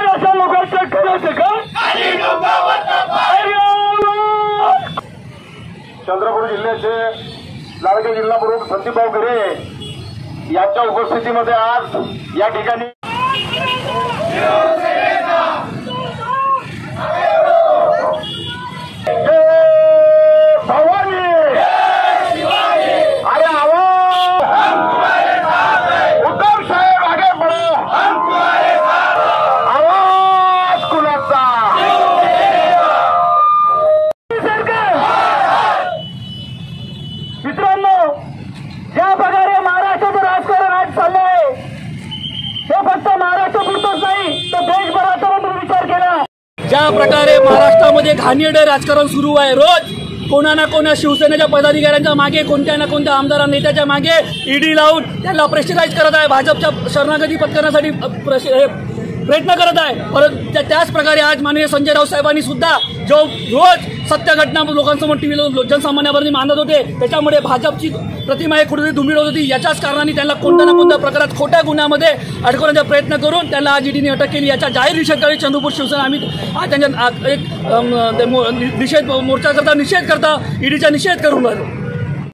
अशा लोकांचं करायचं का? चंद्रपूर जिल्ह्याचे लाडके जिल्हा प्रमुख संदीपभाऊ गिरे यांच्या उपस्थितीमध्ये आज या ठिकाणी ज्या प्रकारे महाराष्ट्राचं राजकारण आज चाललं आहे हे फक्त महाराष्ट्रापुरतंच नाही तर देशभराचा पण विचार केला। ज्या प्रकारे महाराष्ट्रामध्ये घाणेरडं राजकारण सुरू आहे, रोज कोणा ना कोणा शिवसेनेच्या पदाधिकाऱ्यांच्या मागे कोणत्या ना कोणत्या आमदार नेत्याच्या मागे ईडी लावून त्यांना प्रेशराईज करत आहे, भाजपच्या शरणागती पत्करण्यासाठी प्रयत्न करत आहे। परंतु त्याच प्रकारे आज माननीय संजय राऊत साहेबांनी सुद्धा जो रोज सत्य घटना लोकांसमोर टीव्हीला जनसामान्यावरती मांडत होते त्याच्यामुळे भाजपची प्रतिमा हे कुठेतरी धुमिळ होत होती। याच्याच कारणाने त्यांना कोणत्या ना कोणत्या प्रकारात खोट्या गुन्ह्यामध्ये अडकवण्याचा प्रयत्न करून त्यांना आज ईडीने अटक केली। याच्या जाहीर निषेधार्थ चंद्रपूर शिवसेना आम्ही आज त्यांच्या एक निषेध मोर्चा करता ईडीचा निषेध करून राहिलो।